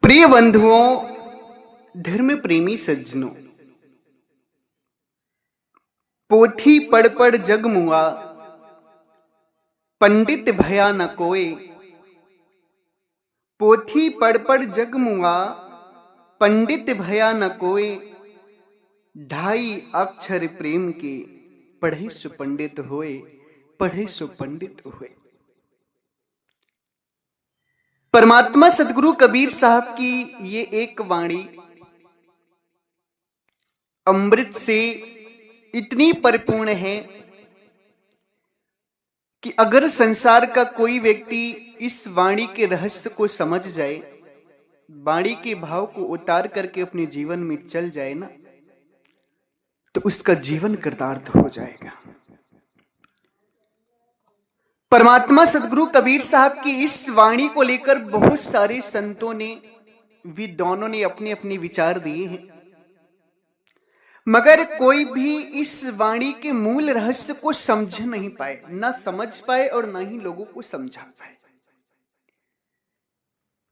प्रिय बंधुओं, धर्म प्रेमी सज्जनों, पोथी पढ़ पढ़ जग मुआ, पंडित भया न कोय। पोथी पढ़ पढ़ जग मुआ, पंडित भया न कोय। ढाई अक्षर प्रेम के, पढ़े सो पंडित होए, पढ़े सो पंडित होए। परमात्मा सदगुरु कबीर साहब की ये एक वाणी अमृत से इतनी परिपूर्ण है कि अगर संसार का कोई व्यक्ति इस वाणी के रहस्य को समझ जाए, वाणी के भाव को उतार करके अपने जीवन में चल जाए ना, तो उसका जीवन कृतार्थ हो जाएगा। परमात्मा सदगुरु कबीर साहब की इस वाणी को लेकर बहुत सारे संतों ने, विद्वानों ने अपने अपने विचार दिए हैं, मगर कोई भी इस वाणी के मूल रहस्य को समझ नहीं पाए, ना समझ पाए और ना ही लोगों को समझा पाए।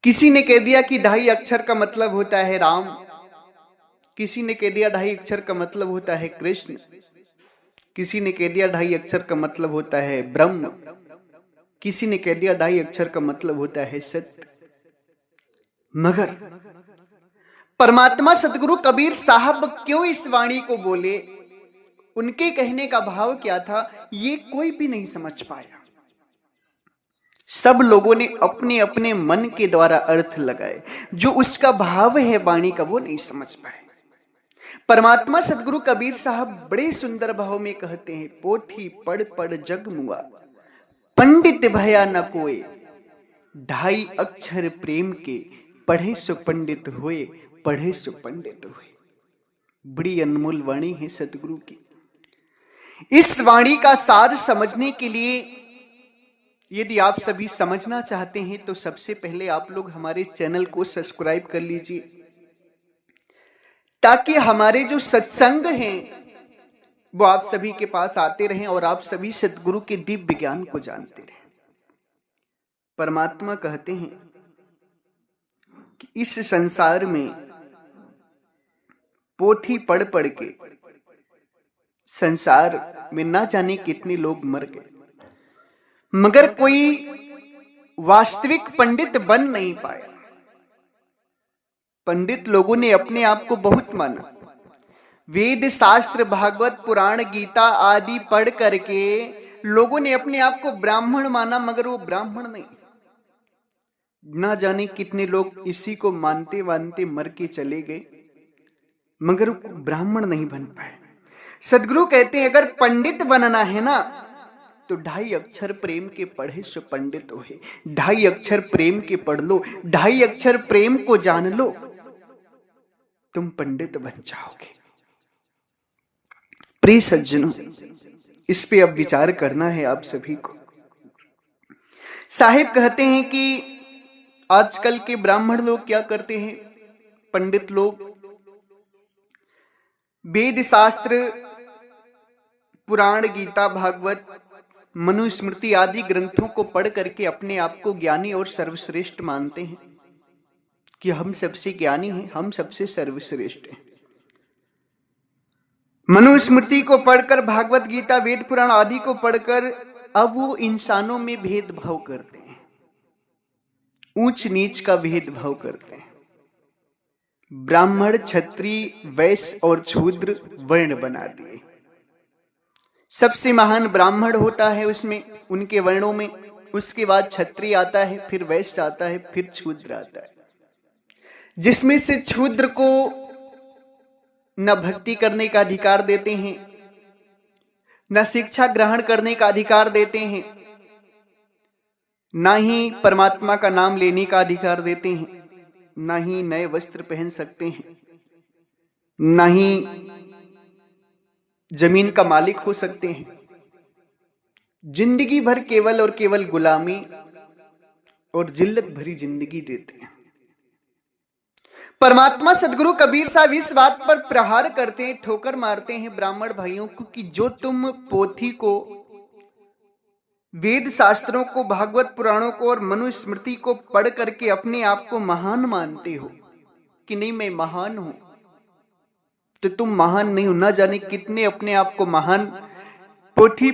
किसी ने कह दिया कि ढाई अक्षर का मतलब होता है राम, किसी ने कह दिया ढाई अक्षर का मतलब होता है कृष्ण, किसी ने कह दिया ढाई अक्षर का मतलब होता है ब्रह्म, किसी ने कह दिया ढाई अक्षर का मतलब होता है सत्य। मगर परमात्मा सदगुरु कबीर साहब क्यों इस वाणी को बोले, उनके कहने का भाव क्या था, ये कोई भी नहीं समझ पाया। सब लोगों ने अपने अपने मन के द्वारा अर्थ लगाए, जो उसका भाव है वाणी का वो नहीं समझ पाए। परमात्मा सदगुरु कबीर साहब बड़े सुंदर भाव में कहते हैं, पोथी पढ़ पढ़ जग मुआ, पंडित भया न कोय। ढाई अक्षर प्रेम के, पढ़े सो पंडित होए, पढ़े सो पंडित हुए। बड़ी अनमोल वाणी है सतगुरु की। इस वाणी का सार समझने के लिए यदि आप सभी समझना चाहते हैं तो सबसे पहले आप लोग हमारे चैनल को सब्सक्राइब कर लीजिए, ताकि हमारे जो सत्संग हैं वो आप सभी के पास आते रहें और आप सभी सतगुरु के दिव्य ज्ञान को जानते रहें। परमात्मा कहते हैं कि इस संसार में पोथी पढ़ पढ़ के संसार में ना जाने कितने लोग मर गए, मगर कोई वास्तविक पंडित बन नहीं पाया। पंडित लोगों ने अपने आप को बहुत माना, वेद शास्त्र भागवत पुराण गीता आदि पढ़ करके लोगों ने अपने आप को ब्राह्मण माना, मगर वो ब्राह्मण नहीं। ना जाने कितने लोग इसी को मानते मानते मर के चले गए, मगर ब्राह्मण नहीं बन पाए। सदगुरु कहते हैं अगर पंडित बनना है ना, तो ढाई अक्षर प्रेम के पढ़े सो पंडित होए। ढाई अक्षर प्रेम के पढ़ लो, ढाई अक्षर प्रेम को जान लो, तुम पंडित बन जाओगे। प्रिय सज्जनों, इस पे अब विचार करना है आप सभी को। साहिब कहते हैं कि आजकल के ब्राह्मण लोग क्या करते हैं, पंडित लोग वेद शास्त्र पुराण गीता भागवत मनुस्मृति आदि ग्रंथों को पढ़ करके अपने आप को ज्ञानी और सर्वश्रेष्ठ मानते हैं कि हम सबसे ज्ञानी हैं, हम सबसे सर्वश्रेष्ठ हैं। मनुस्मृति को पढ़कर, भागवत गीता वेद पुराण आदि को पढ़कर अब वो इंसानों में भेदभाव करते हैं, ऊंच नीच का भेदभाव करते हैं। ब्राह्मण क्षत्रिय वैश्य और शूद्र वर्ण बना दिए। सबसे महान ब्राह्मण होता है उसमें, उनके वर्णों में, उसके बाद क्षत्रिय आता है, फिर वैश्य आता है, फिर शूद्र आता है, जिसमें से शूद्र को न भक्ति करने का अधिकार देते हैं, न शिक्षा ग्रहण करने का अधिकार देते हैं, ना ही परमात्मा का नाम लेने का अधिकार देते हैं, ना ही नए वस्त्र पहन सकते हैं, ना ही जमीन का मालिक हो सकते हैं। जिंदगी भर केवल और केवल गुलामी और जिल्लत भरी जिंदगी देते हैं। परमात्मा सदगुरु कबीर साहब इस बात पर प्रहार करते हैं, ठोकर मारते हैं ब्राह्मण भाइयों को कि जो तुम पोथी को वेद शास्त्रों को, भागवत पुराणों को और मनुस्मृति को पढ़ करके अपने आप को महान मानते हो कि नहीं मैं महान हूं, तो तुम महान नहीं हो। ना जाने कितने अपने आप को महान पोथी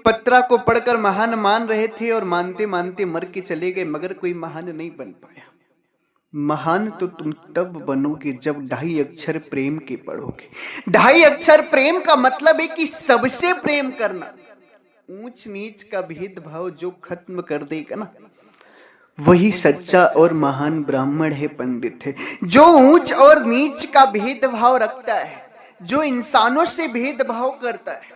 पत्रा को पढ़कर महान मान रहे थे और मानते मानते मर के चले गए, मगर कोई महान नहीं बन पाया। महान तो तुम तब बनोगे जब 2.5 अक्षर प्रेम के पढ़ोगे। 2.5 अक्षर प्रेम का मतलब है कि सबसे प्रेम करना, ऊंच नीच का भेदभाव जो खत्म कर देगा ना, वही सच्चा और महान ब्राह्मण है, पंडित है। जो ऊंच और नीच का भेदभाव रखता है, जो इंसानों से भेदभाव करता है,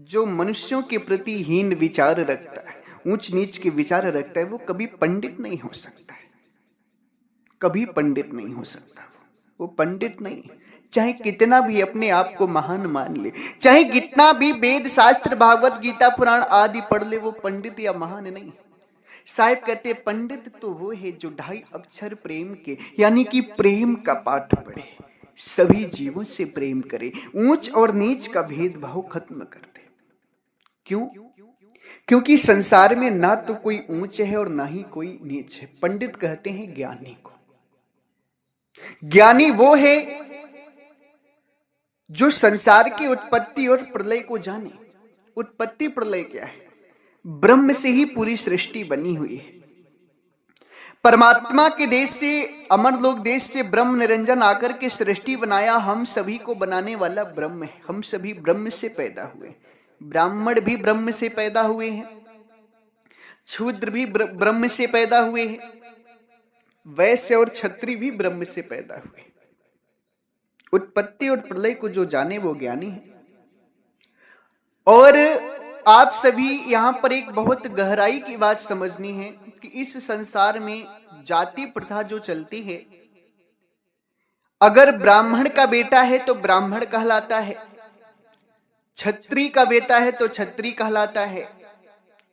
जो मनुष्यों के प्रति हीन विचार रखता है, ऊंच नीच के विचार रखता है, वो कभी पंडित नहीं हो सकता है, कभी पंडित नहीं हो सकता। वो पंडित नहीं, चाहे कितना भी अपने आप को महान मान ले, चाहे कितना भी वेद शास्त्र भागवत गीता पुराण आदि पढ़ ले, वो पंडित या महान नहीं। साहिब कहते पंडित तो वो है जो 2.5 अक्षर प्रेम के यानी कि प्रेम का पाठ पढ़े, सभी जीवों से प्रेम करे, ऊंच और नीच का भेदभाव खत्म कर दे। क्यों? क्योंकि संसार में ना तो कोई ऊंच है और ना ही कोई नीच है। पंडित कहते हैं ज्ञानी को। ज्ञानी वो है जो संसार की उत्पत्ति और प्रलय को जाने। उत्पत्ति प्रलय क्या है? ब्रह्म से ही पूरी सृष्टि बनी हुई है। परमात्मा के देश से, अमर लोक देश से ब्रह्म निरंजन आकर के सृष्टि बनाया। हम सभी को बनाने वाला ब्रह्म है। हम सभी ब्रह्म से पैदा हुए। ब्राह्मण भी ब्रह्म से पैदा हुए हैं, शूद्र भी ब्रह्म से पैदा हुए हैं, वैश्य और क्षत्रिय भी ब्रह्म से पैदा हुए। उत्पत्ति और प्रलय को जो जाने वो ज्ञानी है। और आप सभी यहां पर एक बहुत गहराई की बात समझनी है कि इस संसार में जाति प्रथा जो चलती है, अगर ब्राह्मण का बेटा है तो ब्राह्मण कहलाता है, क्षत्रिय का बेटा है तो क्षत्रिय कहलाता है,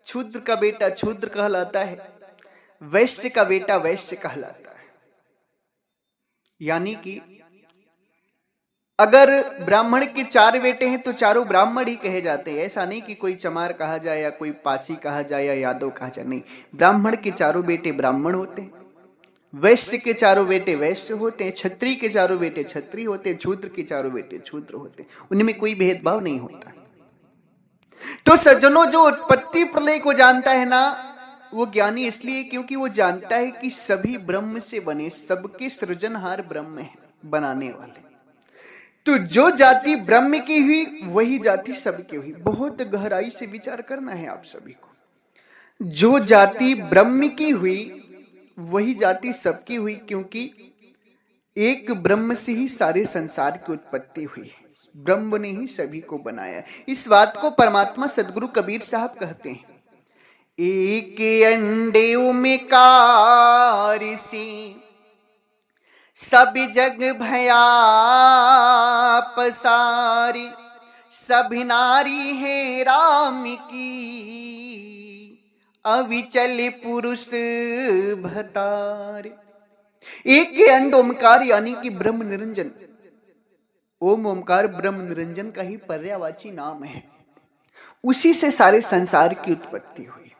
शूद्र का बेटा शूद्र कहलाता है, वैश्य का बेटा वैश्य कहलाता है। यानी कि अगर ब्राह्मण के 4 बेटे हैं तो चारों ब्राह्मण ही कहे जाते हैं। ऐसा नहीं कि कोई चमार कहा जाए या कोई पासी कहा जाए या यादव कहा जाए, नहीं। ब्राह्मण के 4 बेटे ब्राह्मण होते हैं, वैश्य के 4 बेटे वैश्य होते हैं, क्षत्रिय के 4 बेटे क्षत्रिय होते हैं, शूद्र के 4 बेटे शूद्र होते हैं। उनमें कोई भेदभाव नहीं होता। तो सज्जनों, जो उत्पत्ति प्रलय को जानता है ना, वो ज्ञानी इसलिए क्योंकि वो जानता है कि सभी ब्रह्म से बने, सबके सृजनहार ब्रह्म है, बनाने वाले। तो जो जाति ब्रह्म की हुई वही जाति सबकी हुई। बहुत गहराई से विचार करना है आप सभी को। जो जाति ब्रह्म की हुई वही जाति सबकी हुई, क्योंकि एक ब्रह्म से ही सारे संसार की उत्पत्ति हुई है। ब्रह्म ने ही सभी को बनाया। इस बात को परमात्मा सदगुरु कबीर साहब कहते हैं, एक अंडे में कार सी सब जग भया पसारी, सभी नारी है राम की अविचल पुरुष भतारे। एक अंड ओमकार यानी कि ब्रह्म निरंजन। ओम ओमकार ब्रह्म निरंजन का ही पर्यायवाची नाम है। उसी से सारे संसार की उत्पत्ति हुई।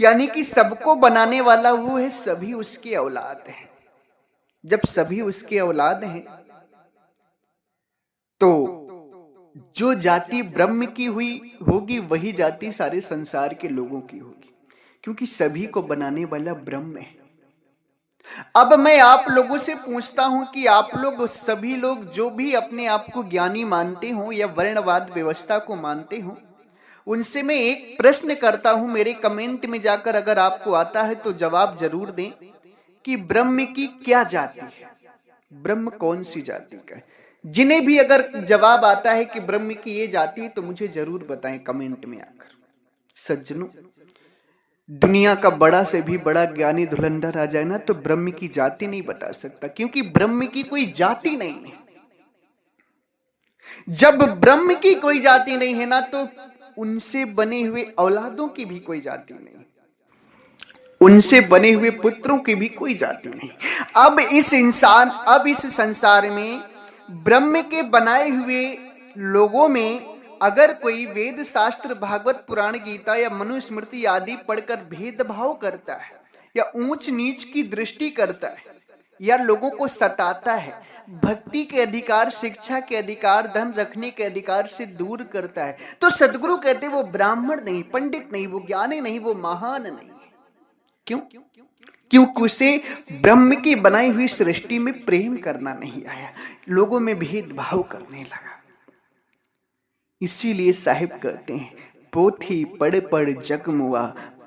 यानी कि सबको बनाने वाला वो है, सभी उसकी औलाद है। जब सभी उसके औलाद हैं तो जो जाति ब्रह्म की हुई होगी वही जाति सारे संसार के लोगों की होगी, क्योंकि सभी को बनाने वाला ब्रह्म है। अब मैं आप लोगों से पूछता हूं कि आप लोग सभी लोग जो भी अपने आप को ज्ञानी मानते हो या वर्णवाद व्यवस्था को मानते हो, उनसे मैं एक प्रश्न करता हूं। मेरे कमेंट में जाकर अगर आपको आता है तो जवाब जरूर दें कि ब्रह्म की क्या जाति है, ब्रह्म कौन सी जाति का है। जिन्हें भी अगर जवाब आता है कि ब्रह्म की ये जाति है तो मुझे जरूर बताएं कमेंट में आकर। सज्जनों, दुनिया का बड़ा से भी बड़ा ज्ञानी धुरंधर आ जाए ना तो ब्रह्म की जाति नहीं बता सकता, क्योंकि ब्रह्म की कोई जाति नहीं है। जब ब्रह्म की कोई जाति नहीं है ना तो उनसे बने हुए औलादों की भी कोई जाति नहीं, उनसे बने हुए पुत्रों की भी कोई जाति नहीं। अब इस संसार में ब्रह्म के बनाए हुए लोगों में अगर कोई वेद शास्त्र, भागवत पुराण, गीता या मनुस्मृति आदि पढ़कर भेदभाव करता है या ऊंच नीच की दृष्टि करता है या लोगों को सताता है, भक्ति के अधिकार, शिक्षा के अधिकार, धन रखने के अधिकार से दूर करता है, तो सदगुरु कहते वो ब्राह्मण नहीं, पंडित नहीं, वो ज्ञानी नहीं, वो महान नहीं है। क्यों? क्योंकि उसे ब्रह्म की बनाई हुई सृष्टि में प्रेम करना नहीं आया, लोगों में भेदभाव करने लगा। इसीलिए साहिब कहते हैं, पोथी पढ़ पढ़ जग मुआ,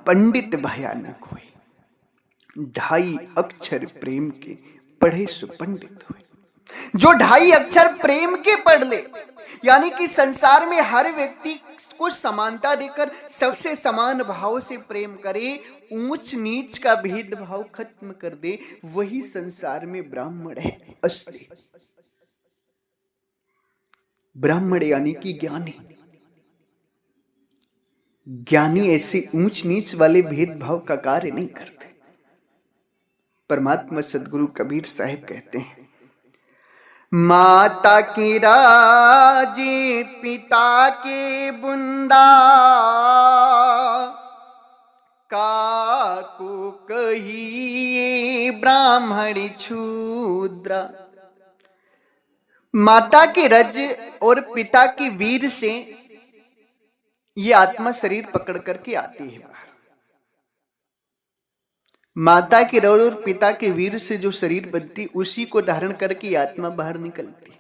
पंडित भयानक हुए, ढाई अक्षर प्रेम के पढ़े सो पंडित हुए। जो ढाई अक्षर प्रेम के पढ़ ले, यानी कि संसार में हर व्यक्ति को समानता देकर सबसे समान भाव से प्रेम करे, ऊंच नीच का भेदभाव खत्म कर दे, वही संसार में ब्राह्मण है असली। ब्राह्मण यानी कि ज्ञानी। ज्ञानी ऐसे ऊंच नीच वाले भेदभाव का कार्य नहीं करते। परमात्मा सदगुरु कबीर साहिब कहते हैं, माता की राजी पिता की बुंदा, काकू कहिए ब्राह्मण क्षूद्रा। माता की रज और पिता की वीर से ये आत्मा शरीर पकड़ करके आती है बाहर। माता के रज और पिता के वीर से जो शरीर बनती, उसी को धारण करके आत्मा बाहर निकलती।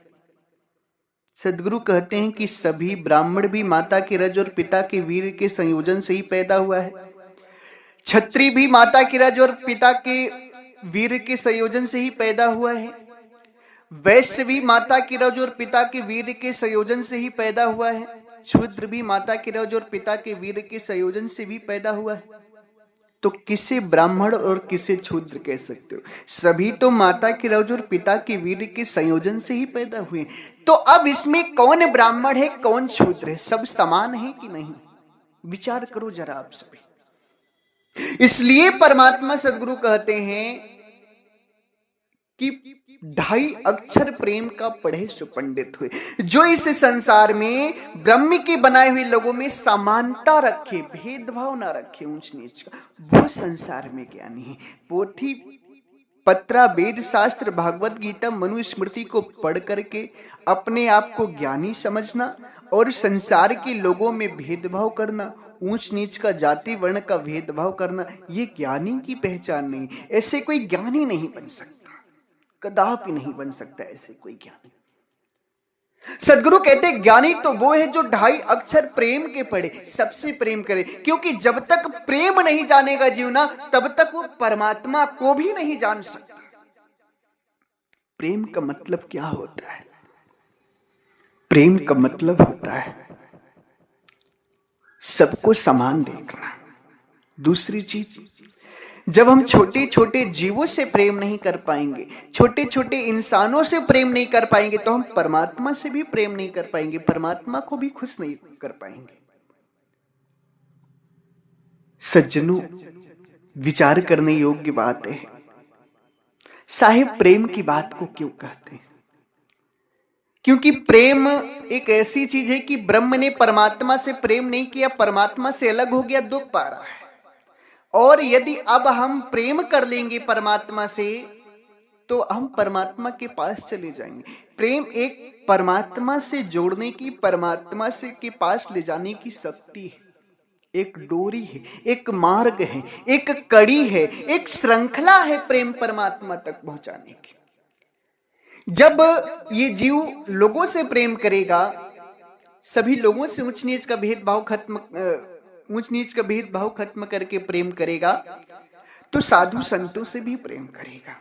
सदगुरु कहते हैं कि सभी ब्राह्मण भी माता के रज और पिता के वीर के संयोजन से ही पैदा हुआ है। क्षत्रिय भी माता के रज और पिता के वीर के संयोजन से ही पैदा हुआ है। वैश्य भी माता की रज और पिता के वीर के संयोजन से ही पैदा हुआ है। शूद्र भी माता की रज और पिता के वीर के संयोजन से भी पैदा हुआ है। तो किसे ब्राह्मण और किसे शूद्र कह सकते हो? सभी तो माता की रज और पिता के वीर के संयोजन से ही पैदा हुए। तो अब इसमें कौन ब्राह्मण है, कौन शूद्र है? सब समान है कि नहीं? विचार करो जरा आप सभी। इसलिए परमात्मा सदगुरु कहते हैं कि ढाई अक्षर प्रेम का पढ़े सो पंडित हुए। जो इस संसार में ब्रह्म के बनाए हुए लोगों में समानता रखे, भेदभाव ना रखे ऊंच नीच का, वो संसार में ज्ञानी है। पोथी पत्रा, वेद शास्त्र, भागवत गीता, मनुस्मृति को पढ़ करके अपने आप को ज्ञानी समझना और संसार के लोगों में भेदभाव करना, ऊंच नीच का, जाति वर्ण का भेदभाव करना, ये ज्ञानी की पहचान नहीं। ऐसे कोई ज्ञानी नहीं बन सकता, कदापि नहीं बन सकता ऐसे कोई ज्ञानी। सदगुरु कहते ज्ञानी तो वो है जो ढाई अक्षर प्रेम के पढ़े, सबसे प्रेम करे। क्योंकि जब तक प्रेम नहीं जानेगा जीवना, तब तक वो परमात्मा को भी नहीं जान सकता। प्रेम का मतलब क्या होता है? प्रेम का मतलब होता है सबको समान देखना। दूसरी चीज, जब हम छोटे छोटे जीवों से प्रेम नहीं कर पाएंगे, छोटे छोटे इंसानों से प्रेम नहीं कर पाएंगे, तो हम परमात्मा से भी प्रेम नहीं कर पाएंगे, परमात्मा को भी खुश नहीं कर पाएंगे। सज्जनों, विचार करने योग्य बात है, साहिब प्रेम की बात को क्यों कहते हैं? क्योंकि प्रेम एक ऐसी चीज है कि ब्रह्म ने परमात्मा से प्रेम नहीं किया, परमात्मा से अलग हो गया, दुख पा रहा है। और यदि अब हम प्रेम कर लेंगे परमात्मा से, तो हम परमात्मा के पास चले जाएंगे। प्रेम एक परमात्मा से जोड़ने की, परमात्मा से के पास ले जाने की शक्ति है, एक डोरी है, एक मार्ग है, एक कड़ी है, एक श्रृंखला है प्रेम परमात्मा तक पहुंचाने की। जब ये जीव लोगों से प्रेम करेगा, सभी लोगों से ऊंच नीच का भेदभाव खत्म करके प्रेम करेगा, तो साधु संतों से भी प्रेम करेगा।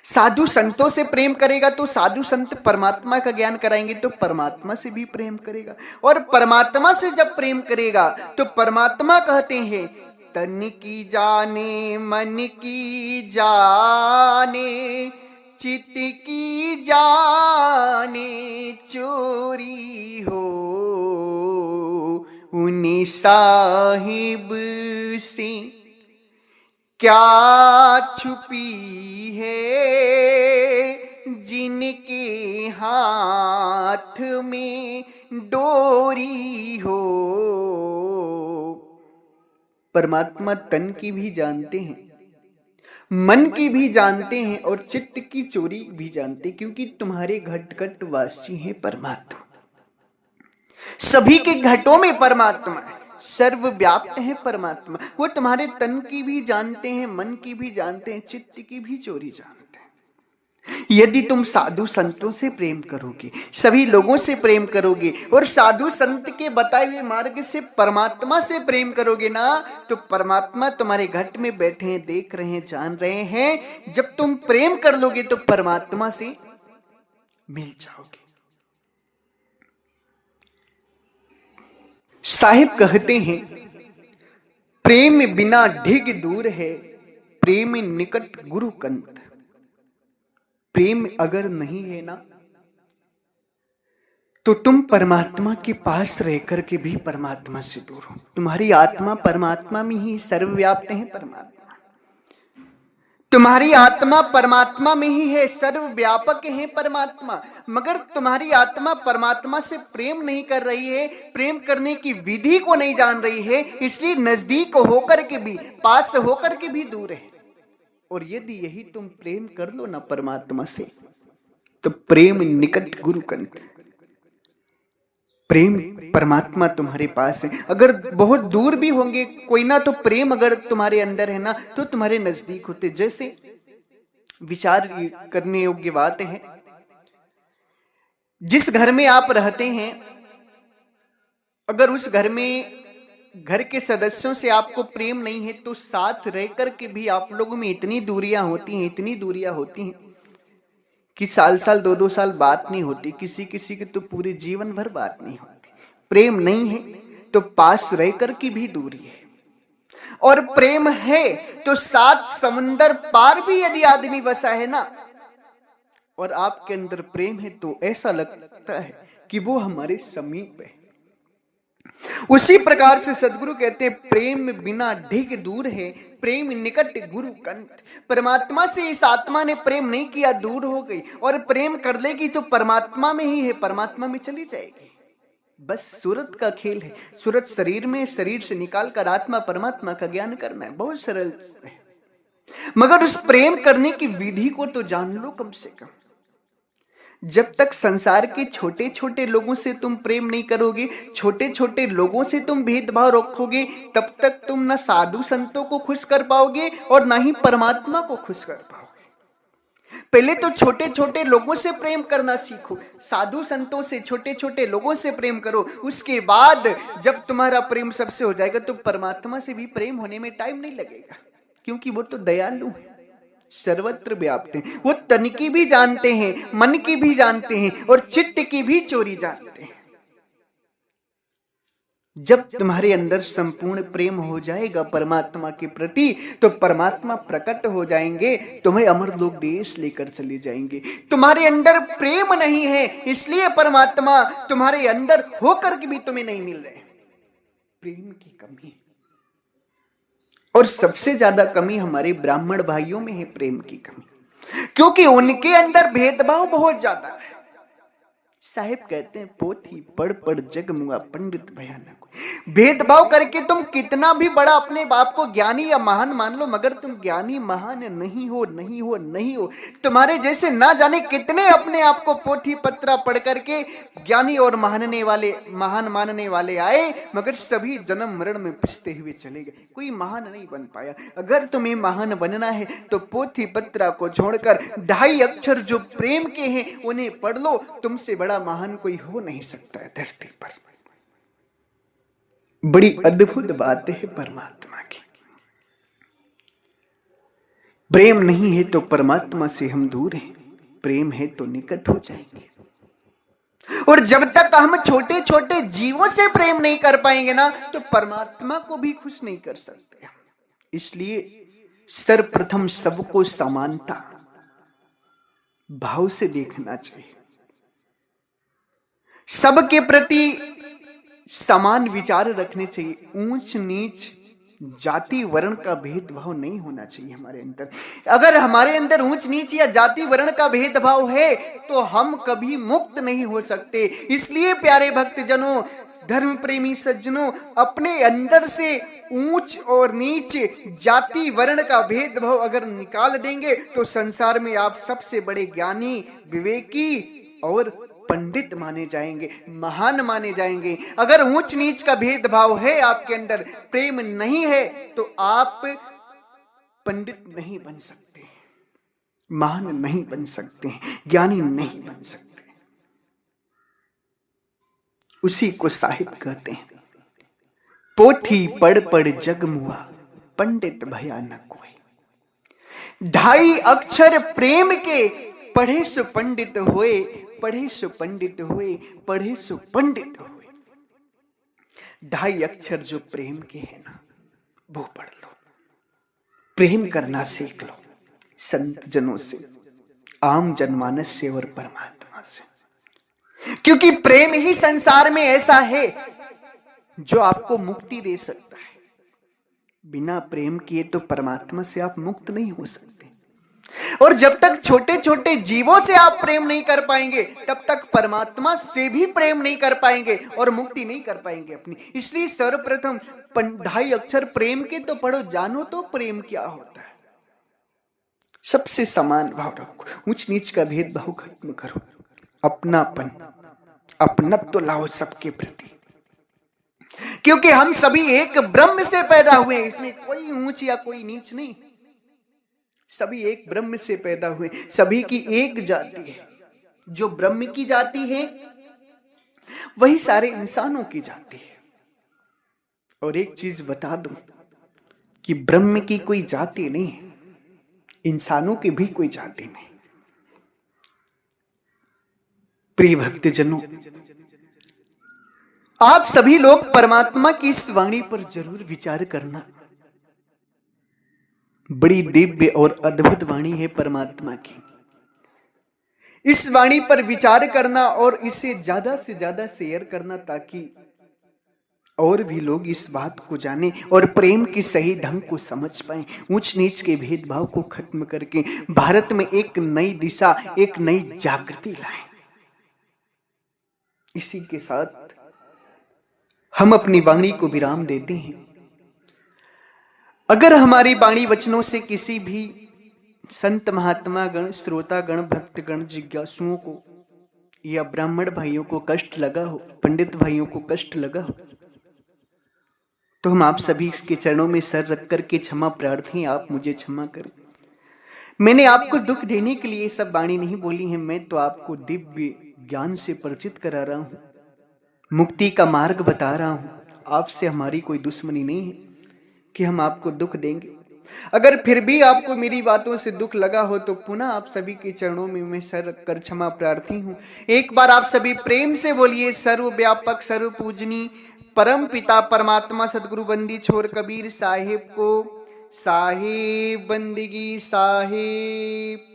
साधु संतों से प्रेम करेगा तो साधु संत परमात्मा का ज्ञान कराएंगे, तो परमात्मा से भी प्रेम करेगा। और परमात्मा से जब प्रेम करेगा तो परमात्मा कहते हैं, तन की जाने मन की जाने, चित की जाने चोरी हो, उन्हीं साहिब से क्या छुपी है, जिनके हाथ में डोरी हो। परमात्मा तन की भी जानते हैं, मन की भी जानते हैं और चित्त की चोरी भी जानते हैं, क्योंकि तुम्हारे घट घट वासी है परमात्मा। सभी के घटों में परमात्मा है, सर्वव्याप्त है परमात्मा। वो तुम्हारे तन की भी जानते हैं, मन की भी जानते हैं, चित्त की भी चोरी जानते हैं। यदि तुम साधु संतों से प्रेम करोगे, सभी लोगों से प्रेम करोगे और साधु संत के बताए हुए मार्ग से परमात्मा से प्रेम करोगे ना, तो परमात्मा तुम्हारे घट में बैठे हैं, देख रहे हैं, जान रहे हैं। जब तुम प्रेम कर लोगे तो परमात्मा से मिल जाओगे। साहिब कहते हैं, प्रेम बिना ढिग दूर है, प्रेम निकट गुरु कंत। प्रेम अगर नहीं है ना, तो तुम परमात्मा के पास रहकर के भी परमात्मा से दूर हो। तुम्हारी आत्मा परमात्मा में ही सर्वव्याप्त है परमात्मा। तुम्हारी आत्मा परमात्मा में ही है, सर्वव्यापक है परमात्मा। मगर तुम्हारी आत्मा परमात्मा से प्रेम नहीं कर रही है, प्रेम करने की विधि को नहीं जान रही है, इसलिए नजदीक होकर के भी, पास होकर के भी दूर है। और यदि यही तुम प्रेम कर लो ना परमात्मा से, तो प्रेम निकट गुरु कंत। प्रेम परमात्मा तुम्हारे पास है। अगर बहुत दूर भी होंगे कोई ना, तो प्रेम अगर तुम्हारे अंदर है ना, तो तुम्हारे नजदीक होते। जैसे विचार करने योग्य बातें हैं, जिस घर में आप रहते हैं, अगर उस घर में घर के सदस्यों से आपको प्रेम नहीं है, तो साथ रहकर के भी आप लोगों में इतनी दूरियां होती हैं, इतनी दूरियां होती हैं कि साल साल 2-2 साल बात नहीं होती। किसी किसी की तो पूरे जीवन भर बात नहीं होती। प्रेम नहीं है तो पास रहकर की भी दूरी है, और प्रेम है तो 7 समुंदर पार भी यदि आदमी बसा है ना, और आपके अंदर प्रेम है, तो ऐसा लगता है कि वो हमारे समीप है। उसी प्रकार से सदगुरु कहते हैं, प्रेम बिना ढिग दूर है, प्रेम निकट गुरु कंत। परमात्मा से इस आत्मा ने प्रेम नहीं किया, दूर हो गई, और प्रेम कर लेगी तो परमात्मा में ही है, परमात्मा में चली जाएगी। बस सूरत का खेल है। सूरत शरीर में, शरीर से निकाल कर आत्मा परमात्मा का ज्ञान करना है। बहुत सरल है, मगर उस प्रेम करने की विधि को तो जान लो कम से कम। जब तक संसार के छोटे छोटे लोगों से तुम प्रेम नहीं करोगे, छोटे छोटे लोगों से तुम भेदभाव रखोगे, तब तक तुम ना साधु संतों को खुश कर पाओगे और ना ही परमात्मा को खुश कर पाओगे। पहले तो छोटे छोटे लोगों से प्रेम करना सीखो, साधु संतों से, छोटे छोटे लोगों से प्रेम करो। उसके बाद जब तुम्हारा प्रेम सबसे हो जाएगा, तो परमात्मा से भी प्रेम होने में टाइम नहीं लगेगा, क्योंकि वो तो दयालु है, सर्वत्र व्याप्त हैं। वो तन की भी जानते हैं, मन की भी जानते हैं, और चित्त की भी चोरी जानते हैं। जब तुम्हारे अंदर संपूर्ण प्रेम हो जाएगा परमात्मा के प्रति, तो परमात्मा प्रकट हो जाएंगे, तुम्हें अमरलोक देश लेकर चले जाएंगे। तुम्हारे अंदर प्रेम नहीं है, इसलिए परमात्मा तुम्हारे अंदर होकर के भी तुम्हें नहीं मिल रहे। प्रेम की कमी, और सबसे ज्यादा कमी हमारे ब्राह्मण भाइयों में है, प्रेम की कमी, क्योंकि उनके अंदर भेदभाव बहुत ज्यादा है। साहिब कहते हैं, पोथी पढ़ पढ़ जग मुआ पंडित भयानक। भेदभाव करके तुम कितना भी बड़ा अपने बाप को ज्ञानी या महान मान लो, मगर तुम ज्ञानी महान नहीं हो, नहीं हो, नहीं हो। तुम्हारे जैसे ना जाने कितने अपने आप को पोथी पत्रा पढ़ करके ज्ञानी और महान मानने वाले आए, मगर सभी जन्म मरण में पिसते हुए चले गए। कोई महान नहीं बन पाया। अगर तुम्हें महान बनना है तो पोथी पत्रा को छोड़कर 2.5 अक्षर जो प्रेम के हैं उन्हें पढ़ लो। तुमसे बड़ा महान कोई हो नहीं सकता है धरती पर। बड़ी अद्भुत बात है परमात्मा की। प्रेम नहीं है तो परमात्मा से हम दूर हैं, प्रेम है तो निकट हो जाएंगे। और जब तक हम छोटे छोटे जीवों से प्रेम नहीं कर पाएंगे ना, तो परमात्मा को भी खुश नहीं कर सकते। इसलिए सर्वप्रथम सबको समानता भाव से देखना चाहिए, सबके प्रति समान विचार रखने चाहिए। ऊंच नीच जाति वर्ण का भेदभाव नहीं होना चाहिए हमारे अंदर। अगर हमारे अंदर ऊंच नीच या जाति वर्ण का भेदभाव है तो हम कभी मुक्त नहीं हो सकते। इसलिए प्यारे भक्तजनों, धर्म प्रेमी सज्जनों, अपने अंदर से ऊंच और नीच, जाति वर्ण का भेदभाव अगर निकाल देंगे तो संसार में आप सबसे बड़े ज्ञानी, विवेकी और पंडित माने जाएंगे, महान माने जाएंगे। अगर ऊंच नीच का भेदभाव है आपके अंदर, प्रेम नहीं है, तो आप पंडित नहीं बन सकते, महान नहीं बन सकते, ज्ञानी नहीं बन सकते। उसी को साहित्य कहते हैं, पोथी पढ़ पढ़ जग मुआ, पंडित भया न कोई। 2.5 अक्षर प्रेम के, पढ़े सो पंडित होए, पढ़े सो पंडित हुए, पढ़े सो पंडित हुए। 2.5 अक्षर जो प्रेम के हैं ना, वो पढ़ लो, प्रेम करना सीख लो, संत जनों से, आम जनमानस से और परमात्मा से। क्योंकि प्रेम ही संसार में ऐसा है जो आपको मुक्ति दे सकता है। बिना प्रेम किए तो परमात्मा से आप मुक्त नहीं हो सकते। और जब तक छोटे छोटे जीवों से आप प्रेम नहीं कर पाएंगे, तब तक परमात्मा से भी प्रेम नहीं कर पाएंगे और मुक्ति नहीं कर पाएंगे अपनी। इसलिए सर्वप्रथम 2.5 अक्षर प्रेम के तो पढ़ो, जानो तो प्रेम क्या होता है। सबसे समान भाव रखो, ऊंच नीच का भेदभाव खत्म करो, अपनापन, अपनत्व लाओ सबके प्रति। क्योंकि हम सभी एक ब्रह्म से पैदा हुए हैं, इसमें कोई ऊंच या कोई नीच नहीं। सभी एक ब्रह्म से पैदा हुए, सभी की एक जाति है। जो ब्रह्म की जाति है वही सारे इंसानों की जाति है। और एक चीज बता दूं कि ब्रह्म की कोई जाति नहीं है, इंसानों की भी कोई जाति नहीं। प्रिय भक्तजनों, आप सभी लोग परमात्मा की इस वाणी पर जरूर विचार करना। बड़ी दिव्य और अद्भुत वाणी है परमात्मा की। इस वाणी पर विचार करना और इसे ज्यादा से ज्यादा शेयर करना, ताकि और भी लोग इस बात को जाने और प्रेम की सही ढंग को समझ पाएं। ऊंच नीच के भेदभाव को खत्म करके भारत में एक नई दिशा, एक नई जागृति लाएं। इसी के साथ हम अपनी वाणी को विराम देते हैं। अगर हमारी वाणी वचनों से किसी भी संत महात्मा गण, श्रोता गण, भक्त गण, जिज्ञासुओं को या ब्राह्मण भाइयों को कष्ट लगा हो, पंडित भाइयों को कष्ट लगा हो, तो हम आप सभी के चरणों में सर रख करके क्षमा प्रार्थी, आप मुझे क्षमा करें। मैंने आपको दुख देने के लिए सब वाणी नहीं बोली है, मैं तो आपको दिव्य ज्ञान से परिचित करा रहा हूं, मुक्ति का मार्ग बता रहा हूं। आपसे हमारी कोई दुश्मनी नहीं है कि हम आपको दुख देंगे। अगर फिर भी आपको मेरी बातों से दुख लगा हो तो पुनः आप सभी के चरणों में मैं सर रखकर क्षमा प्रार्थी हूं। एक बार आप सभी प्रेम से बोलिए, सर्वव्यापक सर्व पूजनी परम पिता परमात्मा सदगुरु बंदी छोर कबीर साहिब को साहिब बंदगी साहिब।